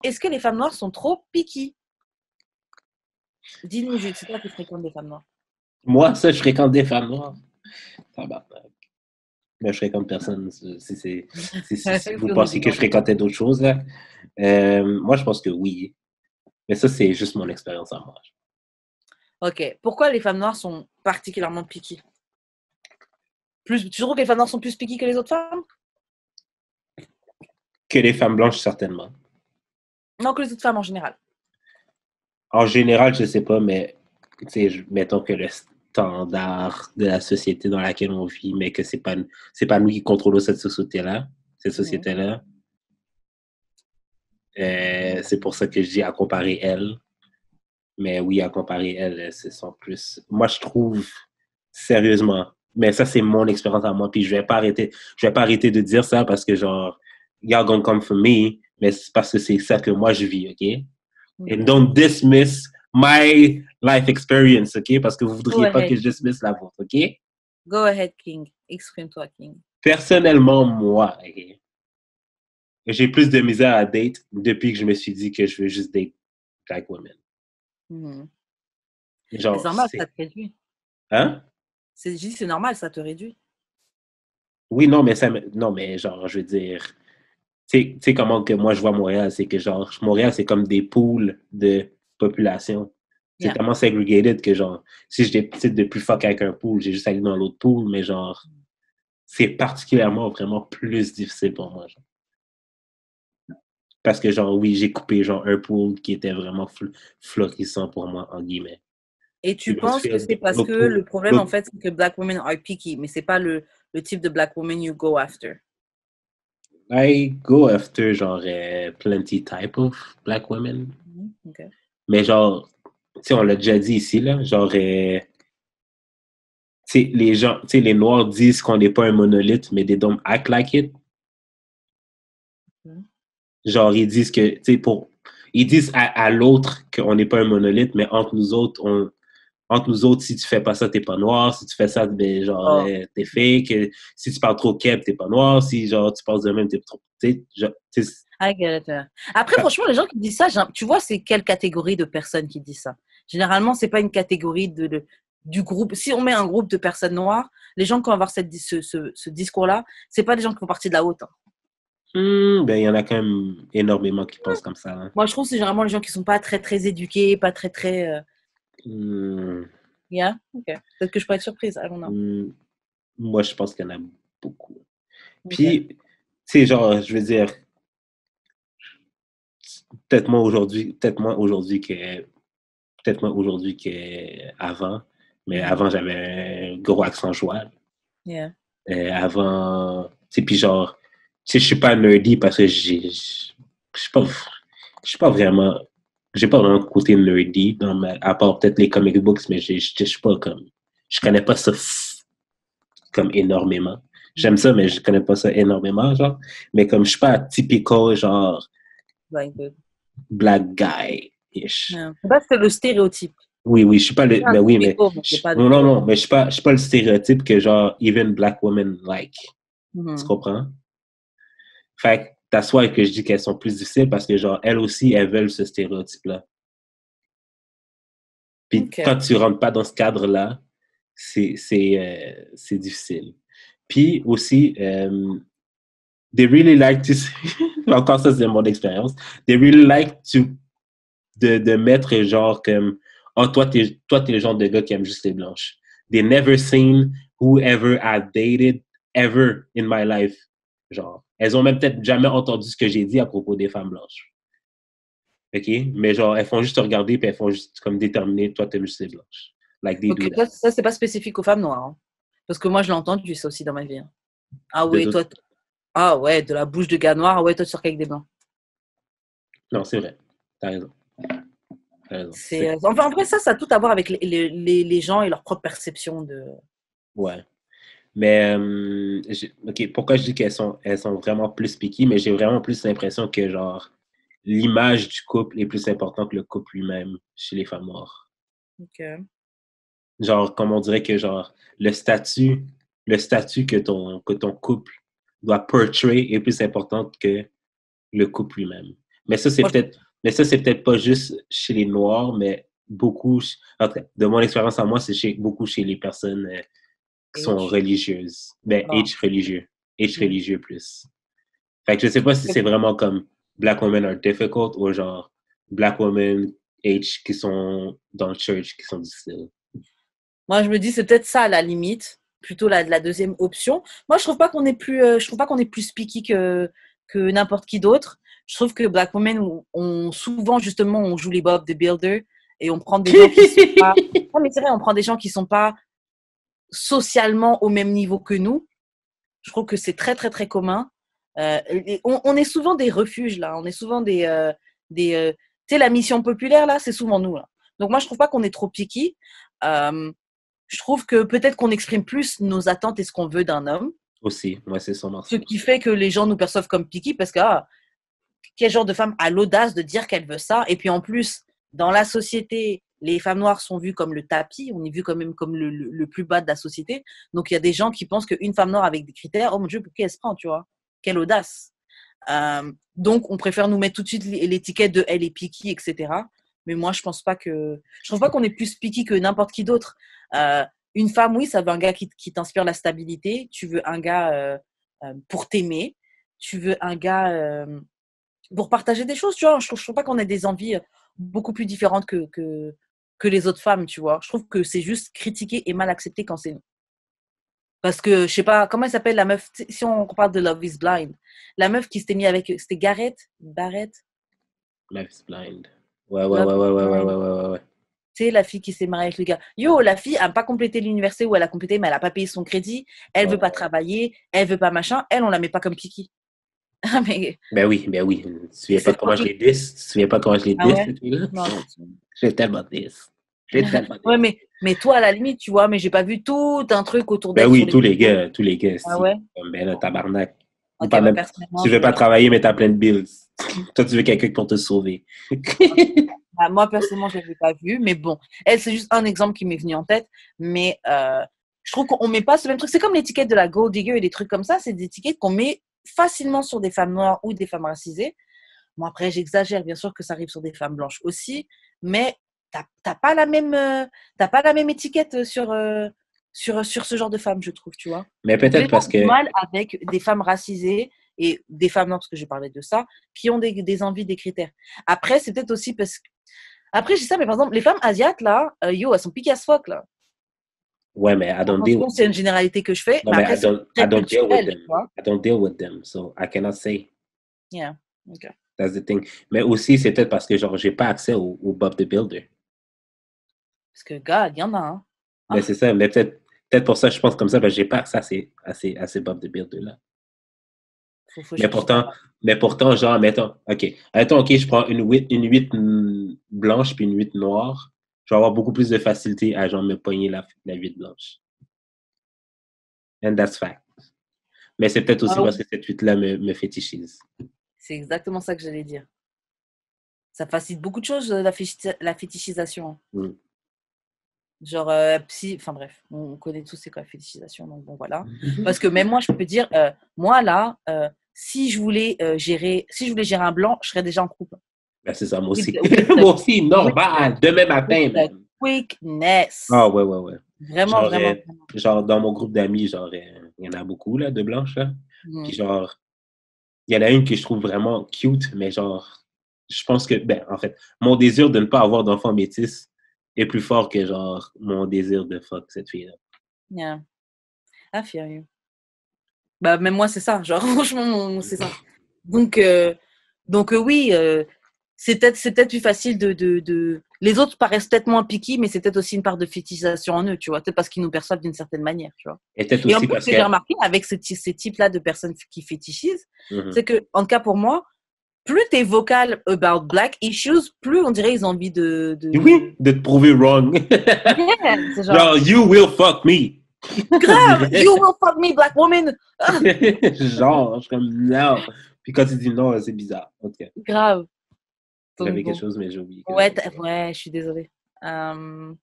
est-ce que les femmes noires sont trop picky? Dis-nous, Jules, c'est toi qui fréquentes des femmes noires. Moi, ça, je fréquente des femmes noires. Tabarnak. Mais je fréquente personne. Si Il vous faut nous pensez que je demander. fréquentais d'autres choses, là. Moi, je pense que oui. Mais ça, c'est juste mon expérience à moi. Ok. Pourquoi les femmes noires sont particulièrement picky? Tu trouves que les femmes noires sont plus picky que les autres femmes? Que les femmes blanches, certainement. Non, que les autres femmes en général. En général, je sais pas, mais mettons que le standard de la société dans laquelle on vit, mais que c'est pas nous qui contrôlons cette société-là, cette Mhm. société-là. C'est pour ça que je dis à comparer elles. Mais oui, à comparer elles, ce sont plus. Moi, je trouve sérieusement. Mais ça, c'est mon expérience à moi. Puis je vais pas arrêter de dire ça parce que genre, y'all gonna come for me, mais c'est parce que c'est ça que moi je vis, ok? And Ok. don't dismiss my life experience, ok? Parce que vous Go voudriez pas que ahead. je dismiss la vôtre, ok? Go ahead, King. Exprime-toi, King. Personnellement, moi, ok, j'ai plus de misère à date depuis que je me suis dit que je veux juste date black women. Mhm. Mais c'est Genre, normal, ça te réduit. hein? Je dis c'est normal, ça te réduit. Oui, non, mais non, mais genre, je veux dire, tu sais comment que moi je vois Montréal, c'est que genre, Montréal, c'est comme des pools de population. C'est Yeah. tellement segregated que genre, si je décide de plus fuck avec un pool, j'ai juste à aller dans l'autre pool, mais genre, c'est particulièrement vraiment plus difficile pour moi. Genre. Parce que genre, oui, j'ai coupé genre un pool qui était vraiment florissant pour moi, en guillemets. Et Puis tu penses que c'est parce que l'autre pool, le problème, en l'autre, fait, c'est que black women are picky, mais c'est pas le type de black woman you go after. I go after genre plenty type of black women. Mhm. Ok. Mais genre, tu sais, on l'a déjà dit ici, là, genre, tu sais, les gens, tu sais, les Noirs disent qu'on n'est pas un monolithe, mais they don't act like it. Mhm. Genre, ils disent que, tu sais, ils disent à l'autre qu'on n'est pas un monolithe, mais entre nous autres, si tu fais pas ça, t'es pas noir. Si tu fais ça, ben, genre, Oh, t'es ok. fake. Si tu parles trop keb, t'es pas noir. Si, genre, tu penses de même, t'es trop, tu sais, genre, tu sais, I get it. Après, ça- franchement, les gens qui disent ça, tu vois, c'est quelle catégorie de personnes qui disent ça? Généralement, c'est pas une catégorie du groupe. Si on met un groupe de personnes noires, les gens qui vont avoir ce discours-là, c'est pas des gens qui font partie de la haute, hein. ben, il y en a quand même énormément qui pensent comme ça. Hein. Moi, je trouve que c'est généralement les gens qui sont pas très, très éduqués, pas très, très. Hmm, Yeah, ok. Peut-être que je pourrais être surprise, I don't know. hmm, moi, je pense qu'il y en a beaucoup. Ok. Puis, tu sais, genre, je veux dire, peut-être moins aujourd'hui qu'avant, mais Mhm. avant, j'avais un gros accent joual. Yeah. Avant, tu sais, puis genre, tu sais, je suis pas nerdy parce que je suis pas vraiment, j'ai pas vraiment un côté nerdy à part peut-être les comic books, mais je suis pas comme, je connais pas ça comme énormément. J'aime ça, mais je connais pas ça énormément, genre. Mais comme je suis pas typical, genre, Like good. black guy-ish. Yeah. C'est pas que c'est le stéréotype. Oui, oui, je suis pas le, C'est un mais oui, mais, typical, mais c'est pas le non, non, stéréotype. non, mais je suis pas le stéréotype que genre, even black women like. Tu Mhm. comprends? Fait que, that's why que je dis qu'elles sont plus difficiles parce que genre, elles aussi, elles veulent ce stéréotype-là. Puis Ok. quand tu rentres pas dans ce cadre-là, c'est difficile. Puis aussi, they really like to, encore ça, c'est mon expérience, they really like to, de mettre genre comme, oh, toi, t'es le genre de gars qui aime juste les blanches. They never seen whoever I dated ever in my life. Genre, elles ont même peut-être jamais entendu ce que j'ai dit à propos des femmes blanches. OK? Mais genre, elles font juste te regarder puis elles font juste comme déterminer, toi, t'aimes juste les blanches. Like they Ok, do ça, that. ça c'est pas spécifique aux femmes noires, hein. Parce que moi, je l'ai entendu ça aussi dans ma vie, hein. Ah De oui, toute... toi, ah ouais, de la bouche de gars noir, ah ouais, toi, tu sors qu'avec des blancs. Non, c'est vrai. T'as raison. T'as raison. Enfin, en vrai, ça a tout à voir avec les gens et leur propre perception de. Ouais. Mais, OK, pourquoi je dis elles sont vraiment plus picky, mais j'ai vraiment plus l'impression que, genre, l'image du couple est plus importante que le couple lui-même chez les femmes noires. Ok. Genre, comme on dirait que, genre, le statut que ton couple doit portray est plus important que le couple lui-même. Mais ça, Moi, c'est peut-être pas juste chez les Noirs, mais beaucoup, en tout cas, de mon expérience à moi, c'est beaucoup chez les personnes qui sont H. religieuses. Ben, Ah. H Mm. religieux plus. Fait que je sais pas si c'est vraiment comme Black women are difficult ou genre Black women H qui sont dans le church qui sont difficiles. Moi, je me dis, c'est peut-être ça, à la limite, plutôt la deuxième option. Moi, je trouve pas qu'on est plus picky que n'importe qui d'autre. Je trouve que Black Women, souvent, justement, on joue les Bob the Builder et on prend des gens qui sont pas. Non, mais c'est vrai, on prend des gens qui sont pas socialement au même niveau que nous. Je trouve que c'est très, très, très commun. On est souvent des refuges, là. On est souvent des tu sais, la mission populaire, là, c'est souvent nous, là. Donc, moi, je trouve pas qu'on est trop picky. Euh, je trouve que peut-être qu'on exprime plus nos attentes et ce qu'on veut d'un homme. Aussi, moi, c'est sûrement Ce ça qui aussi. fait que les gens nous perçoivent comme picky parce que quel genre de femme a l'audace de dire qu'elle veut ça? Et puis en plus, dans la société, les femmes noires sont vues comme le tapis, on est vu quand même comme le plus bas de la société. Donc il y a des gens qui pensent qu'une femme noire avec des critères, oh mon Dieu, pour qui elle se prend, tu vois? Quelle audace! Donc on préfère nous mettre tout de suite l'étiquette de elle est picky, etc. Mais moi, je trouve pas qu'on est plus picky que n'importe qui d'autre. Une femme, oui, ça veut un gars qui t'inspire la stabilité. Tu veux un gars pour t'aimer. Tu veux un gars pour partager des choses, tu vois. Je trouve pas qu'on ait des envies beaucoup plus différentes que les autres femmes, tu vois. Je trouve que c'est juste critiqué et mal accepté quand c'est nous. Parce que, je sais pas, comment elle s'appelle la meuf, si on parle de Love is Blind, la meuf qui s'était mise avec, c'était Barrett, Life is blind. Ouais, ouais, Love ouais, is ouais, ouais, ouais, Blind. ouais, ouais, ouais. Tu sais, la fille qui s'est mariée avec le gars. Yo, la fille a pas complété l'université où elle a complété, mais elle a pas payé son crédit. Elle veut pas Ouais. travailler. Elle veut pas machin. Elle, on la met pas comme Kiki. mais Ben oui, ben oui. Tu te souviens pas c'est comment je fucking. l'ai 10? Tu te souviens pas comment je l'ai Ah 10, ouais? cette fille-là? Non, je me souviens. J'ai tellement 10. J'ai tellement Ouais, 10. mais toi, à la limite, tu vois, mais j'ai pas vu tout un truc autour Ben d'elle sur oui, les réseaux. tous les gars, Ah si. ouais? Comme, ben là, Bon. tabarnak. Ok, Pas bah même, personnellement, tu veux pas travailler, mais t'as plein de bills. Toi, tu veux quelqu'un pour te sauver. bah, moi, personnellement, je l'avais pas vu, mais bon, elle, c'est juste un exemple qui m'est venu en tête, mais je trouve qu'on met pas ce même truc. C'est comme l'étiquette de la gold digger et des trucs comme ça, c'est des étiquettes qu'on met facilement sur des femmes noires ou des femmes racisées. Bon, après, j'exagère, bien sûr que ça arrive sur des femmes blanches aussi, mais t'as pas t'as pas la même étiquette sur ce genre de femmes, je trouve, tu vois. Mais Donc, les peut-être gens parce ont du que, mal avec des femmes racisées et des femmes noires, parce que j'ai parlé de ça, qui ont des envies, des critères. Après, c'est peut-être aussi parce que. Après, j'ai ça, mais par exemple, les femmes asiates, là, yo, elles sont piquées as fuck, là. ouais, mais I don't deal Attention, with c'est them. une généralité que je fais, Non, mais mais après, c'est I très don't deal with culturel, tu them. vois. I don't deal with them. So I cannot say. Yeah. Okay. That's the thing. Mais aussi, c'est peut-être parce que, genre, j'ai pas accès au Bob the Builder. Parce que, gars, il y en a, hein. Mais c'est ça. Mais peut-être pour ça, je pense comme ça, parce que j'ai pas accès à ces Bob the Builder-là. Faut Mais chercher ta pourtant, part. mais pourtant, genre, mettons, OK, je prends une 8 blanche puis une 8 noire. Je vais avoir beaucoup plus de facilité à, genre, me pogner la 8 blanche. And that's fact. Mais c'est peut-être aussi Ah parce oui, que cette 8-là me fétichise. c'est exactement ça que j'allais dire. Ça facilite beaucoup de choses, la fétichisation. Mm. Genre, enfin bref, on connaît tous c'est quoi la fétichisation, donc bon, voilà. Parce que même moi, je peux dire, moi là, si je voulais gérer un blanc, je serais déjà en couple. Ben, c'est ça, moi With aussi. the, with the, Moi aussi, with the, normal. Demain with matin, the même. Ah, quickness. ouais, ouais, ouais. Vraiment, Genre, vraiment, vraiment. genre dans mon groupe d'amis, genre, il y en a beaucoup, là, de blanches, là. Puis, Mhm. genre, il y en a une que je trouve vraiment cute, mais genre, je pense que, ben, en fait, mon désir de ne pas avoir d'enfant métis est plus fort que, genre, mon désir de fuck cette fille-là. Yeah, I feel you. Bah, même moi, c'est ça. Genre, franchement, c'est ça. Donc, oui, c'est peut-être plus facile de. Les autres paraissent peut-être moins piqués, mais c'est peut-être aussi une part de fétichisation en eux, tu vois. Peut-être parce qu'ils nous perçoivent d'une certaine manière, tu vois. Et peut-être Et en aussi plus, parce ce que j'ai que, remarqué avec ces types-là de personnes qui fétichisent, mhm. c'est que, en tout cas pour moi, plus t'es vocal about black issues, plus on dirait ils ont envie Oui, de te prouver wrong. Yeah, c'est genre, Genre, you will fuck me. On grave, dirait. you will fuck me, black woman. Ah, Genre, je suis comme, non. Puis quand tu dis non, c'est bizarre. En tout cas, grave. Donc j'avais quelque bon. chose, mais j'ai oublié que Ouais, j'avais dit. ouais, je suis désolée. Euh,